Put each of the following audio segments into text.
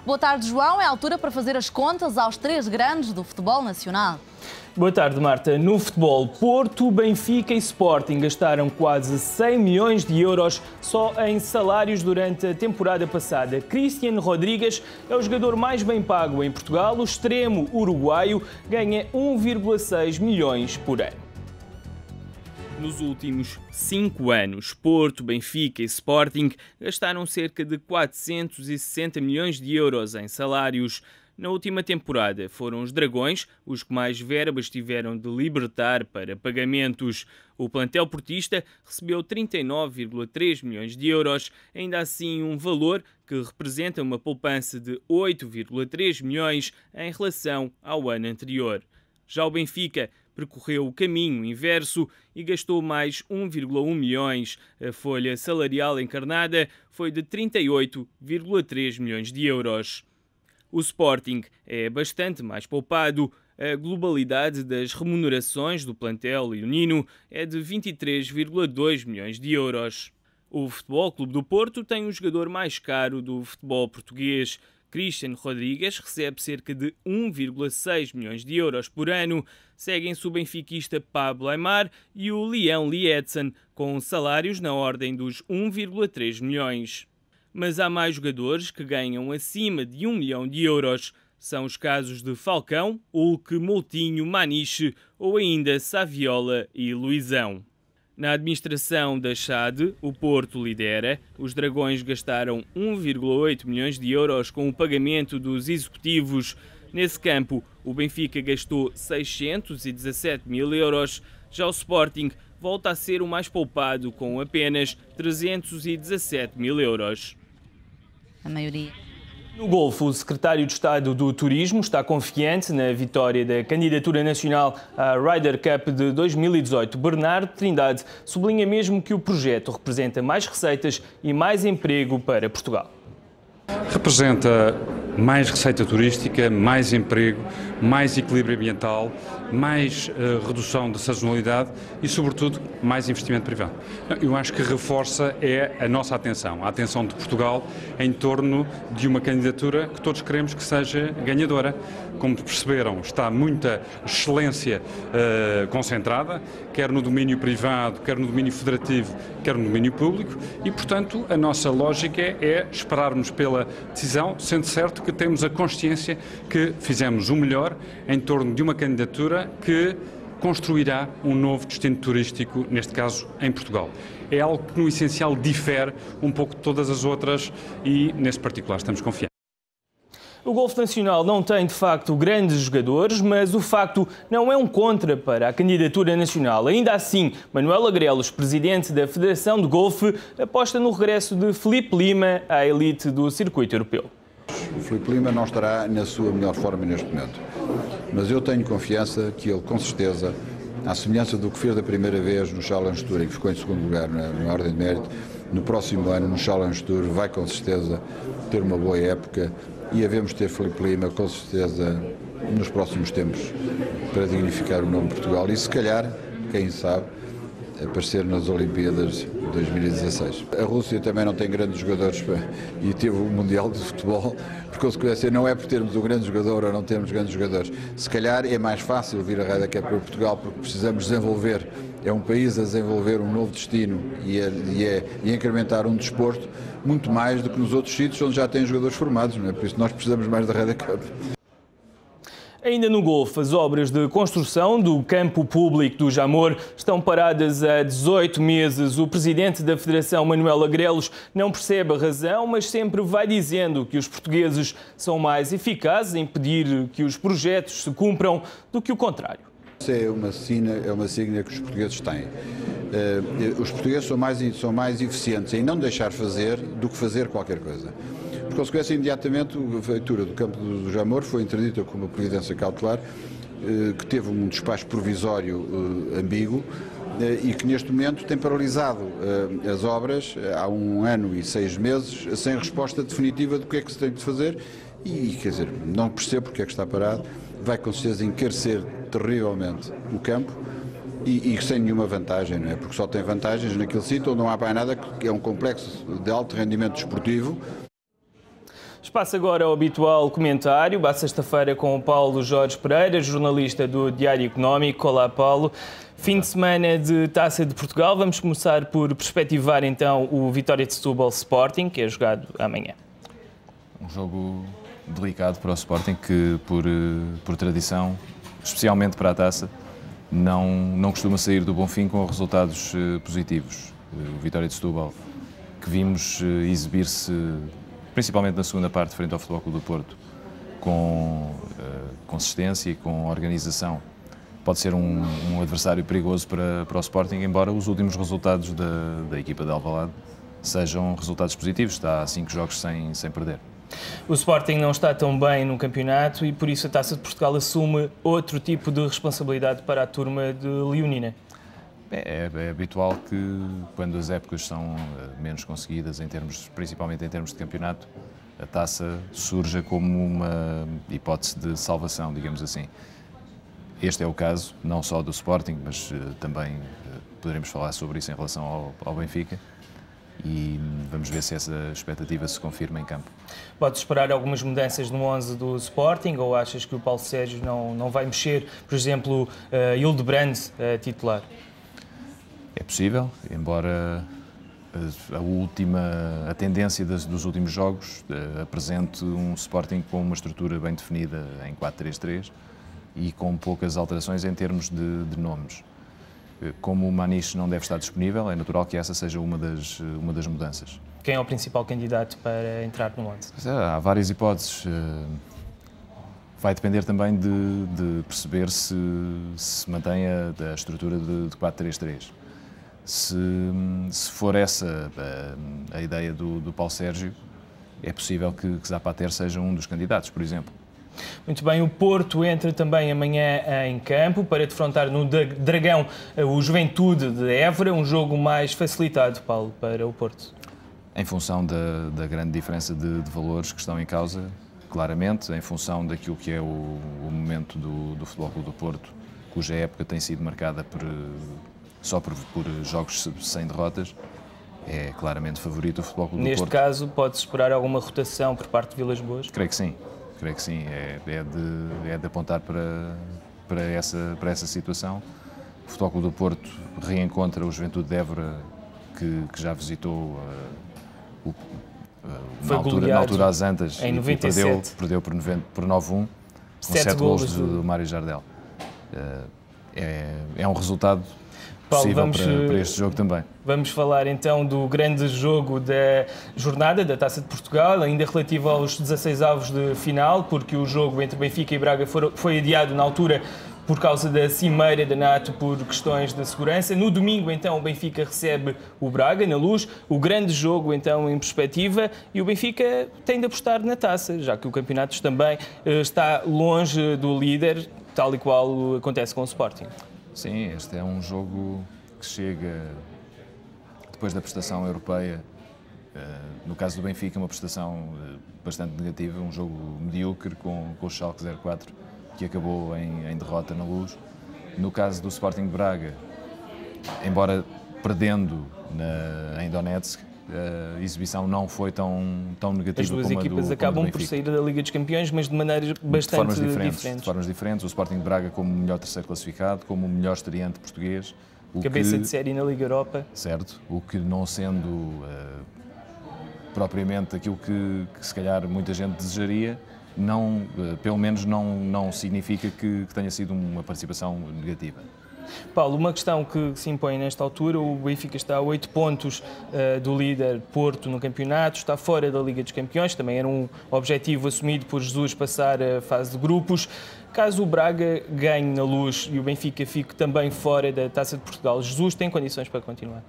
Boa tarde, João. É a altura para fazer as contas aos três grandes do futebol nacional. Boa tarde, Marta. No futebol, Porto, Benfica e Sporting gastaram quase 100 milhões de euros só em salários durante a temporada passada. Cristiano Rodrigues é o jogador mais bem pago em Portugal. O extremo uruguaio ganha 1,6 milhões por ano. Nos últimos 5 anos, Porto, Benfica e Sporting gastaram cerca de 460 milhões de euros em salários. Na última temporada, foram os Dragões os que mais verbas tiveram de libertar para pagamentos. O plantel portista recebeu 39,3 milhões de euros, ainda assim um valor que representa uma poupança de 8,3 milhões em relação ao ano anterior. Já o Benfica percorreu o caminho inverso e gastou mais 1,1 milhões. A folha salarial encarnada foi de 38,3 milhões de euros. O Sporting é bastante mais poupado. A globalidade das remunerações do plantel leonino é de 23,2 milhões de euros. O Futebol Clube do Porto tem o jogador mais caro do futebol português. Cristiano Rodrigues recebe cerca de 1,6 milhões de euros por ano. Seguem-se o benfiquista Pablo Aimar e o Leão Lietzen, com salários na ordem dos 1,3 milhões. Mas há mais jogadores que ganham acima de 1 milhão de euros. São os casos de Falcão, Hulk, Moutinho, Maniche ou ainda Saviola e Luizão. Na administração da SAD, o Porto lidera. Os Dragões gastaram 1,8 milhões de euros com o pagamento dos executivos. Nesse campo, o Benfica gastou 617 mil euros. Já o Sporting volta a ser o mais poupado, com apenas 317 mil euros. A maioria. No golfe, o secretário de Estado do Turismo está confiante na vitória da candidatura nacional à Ryder Cup de 2018. Bernardo Trindade sublinha mesmo que o projeto representa mais receitas e mais emprego para Portugal. Representa mais receita turística, mais emprego, mais equilíbrio ambiental, mais redução da sazonalidade e, sobretudo, mais investimento privado. Eu acho que reforça a nossa atenção, a atenção de Portugal em torno de uma candidatura que todos queremos que seja ganhadora. Como perceberam, está muita excelência concentrada, quer no domínio privado, quer no domínio federativo, quer no domínio público e, portanto, a nossa lógica é esperarmos pela decisão, sendo certo que temos a consciência que fizemos o melhor em torno de uma candidatura que construirá um novo destino turístico, neste caso em Portugal. É algo que no essencial difere um pouco de todas as outras e, nesse particular, estamos confiantes. O golfe nacional não tem, de facto, grandes jogadores, mas o facto não é um contra para a candidatura nacional. Ainda assim, Manuel Agrelos, presidente da Federação de Golfe, aposta no regresso de Filipe Lima à elite do circuito europeu. O Filipe Lima não estará na sua melhor forma neste momento, mas eu tenho confiança que ele, com certeza, à semelhança do que fez da primeira vez no Challenge Tour, em que ficou em segundo lugar na ordem de mérito, no próximo ano, no Challenge Tour, vai com certeza ter uma boa época e havemos ter Filipe Lima, com certeza, nos próximos tempos, para dignificar o nome de Portugal e, se calhar, quem sabe, aparecer nas Olimpíadas de 2016. A Rússia também não tem grandes jogadores e teve o Mundial de Futebol, por consequência não é por termos um grande jogador ou não termos grandes jogadores. Se calhar é mais fácil vir a Ryder Cup para Portugal porque precisamos desenvolver, é um país a desenvolver um novo destino e incrementar um desporto muito mais do que nos outros sítios onde já têm jogadores formados, não é? Por isso nós precisamos mais da Ryder Cup. Ainda no golfe, as obras de construção do campo público do Jamor estão paradas há 18 meses. O presidente da Federação, Manuel Agrelos, não percebe a razão, mas sempre vai dizendo que os portugueses são mais eficazes em pedir que os projetos se cumpram do que o contrário. Isso é uma signa que os portugueses têm. Os portugueses são mais eficientes em não deixar fazer do que fazer qualquer coisa. Por consequência, imediatamente, a feitura do campo do Jamor foi interdita com uma providência cautelar que teve um despacho provisório ambíguo e que neste momento tem paralisado as obras há 1 ano e 6 meses sem resposta definitiva do que é que se tem de fazer e, quer dizer, não percebo porque é que está parado, vai com certeza encarecer terrivelmente o campo e sem nenhuma vantagem, não é? Porque só tem vantagens naquele sítio onde não há mais nada, que é um complexo de alto rendimento desportivo. Espaço agora ao habitual comentário, à sexta-feira com o Paulo Jorge Pereira, jornalista do Diário Económico. Olá, Paulo. Fim de semana de Taça de Portugal. Vamos começar por perspectivar então o Vitória de Setúbal Sporting, que é jogado amanhã. Um jogo delicado para o Sporting que, por tradição, especialmente para a Taça, não costuma sair do Bonfim com resultados positivos. O Vitória de Setúbal, que vimos exibir-se principalmente na segunda parte frente ao Futebol Clube do Porto, com consistência e com organização, pode ser um adversário perigoso para o Sporting, embora os últimos resultados da equipa de Alvalade sejam resultados positivos. Está há 5 jogos sem perder. O Sporting não está tão bem no campeonato e por isso a Taça de Portugal assume outro tipo de responsabilidade para a turma de Leonina. É habitual que, quando as épocas são menos conseguidas, principalmente em termos de campeonato, a Taça surja como uma hipótese de salvação, digamos assim. Este é o caso, não só do Sporting, mas também poderemos falar sobre isso em relação ao Benfica, e vamos ver se essa expectativa se confirma em campo. Pode esperar algumas mudanças no 11 do Sporting, ou achas que o Paulo Sérgio não vai mexer, por exemplo, Hildebrand titular? É possível, embora a tendência dos últimos jogos apresente um Sporting com uma estrutura bem definida em 4-3-3 e com poucas alterações em termos de nomes. Como o Maniche não deve estar disponível, é natural que essa seja uma das mudanças. Quem é o principal candidato para entrar no 11? Há várias hipóteses. Vai depender também de perceber se mantém a estrutura de 4-3-3. Se for essa a ideia do Paulo Sérgio, é possível que Zapater seja um dos candidatos, por exemplo. Muito bem, o Porto entra também amanhã em campo para defrontar no Dragão o Juventude de Évora, um jogo mais facilitado, Paulo, para o Porto. Em função da grande diferença de valores que estão em causa, claramente, em função daquilo que é o momento do Futebol Clube do Porto, cuja época tem sido marcada só por jogos sem derrotas, é claramente favorito o Futebol Clube do Porto. Neste caso, pode-se esperar alguma rotação por parte de Vilas Boas? Creio que sim. É de apontar para essa situação. O Futebol Clube do Porto reencontra o Juventude de Évora, que já visitou na altura às Antas em e 97. Perdeu por 9-1, com 7 golos do Mário Jardel. É um resultado possível para este jogo também. Vamos falar então do grande jogo da jornada da Taça de Portugal, ainda relativo aos 16avos de final, porque o jogo entre Benfica e Braga foi adiado na altura por causa da cimeira da NATO por questões de segurança. No domingo, então, o Benfica recebe o Braga na Luz, o grande jogo, então, em perspectiva, e o Benfica tem de apostar na Taça, já que o campeonato também está longe do líder, tal e qual acontece com o Sporting. Sim, este é um jogo que chega depois da prestação europeia. No caso do Benfica, uma prestação bastante negativa, um jogo medíocre com o Schalke 04, que acabou em derrota na Luz. No caso do Sporting de Braga, embora perdendo em Donetsk, a exibição não foi tão negativa as duas como a do Benfica. As duas equipas acabam por sair da Liga dos Campeões, mas de maneiras bastante diferentes. De formas diferentes. O Sporting de Braga como o melhor terceiro classificado, como o melhor estreante português. Cabeça de série na Liga Europa. Certo, o que não sendo propriamente aquilo que se calhar muita gente desejaria, pelo menos não significa que tenha sido uma participação negativa. Paulo, uma questão que se impõe nesta altura: o Benfica está a 8 pontos do líder Porto no campeonato, está fora da Liga dos Campeões, também era um objetivo assumido por Jesus passar a fase de grupos. Caso o Braga ganhe na Luz e o Benfica fique também fora da Taça de Portugal, Jesus tem condições para continuar?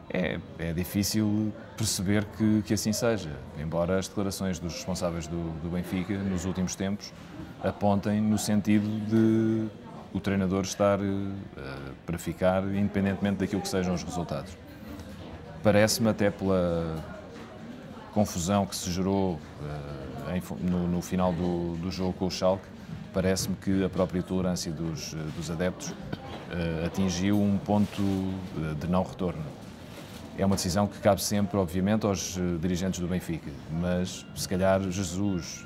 É difícil perceber que assim seja, embora as declarações dos responsáveis do Benfica nos últimos tempos apontem no sentido de o treinador estar para ficar, independentemente daquilo que sejam os resultados. Parece-me, até pela confusão que se gerou no final do jogo com o Schalke, parece-me que a própria tolerância dos adeptos atingiu um ponto de não retorno. é uma decisão que cabe sempre, obviamente, aos dirigentes do Benfica, mas se calhar Jesus,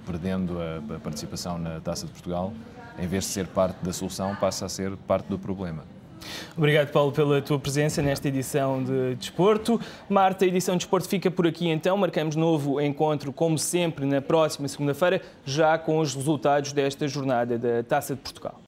perdendo a participação na Taça de Portugal, em vez de ser parte da solução, passa a ser parte do problema. Obrigado, Paulo, pela tua presença nesta edição de Desporto. Marta, a edição de Desporto fica por aqui então. Marcamos novo encontro, como sempre, na próxima segunda-feira, já com os resultados desta jornada da Taça de Portugal.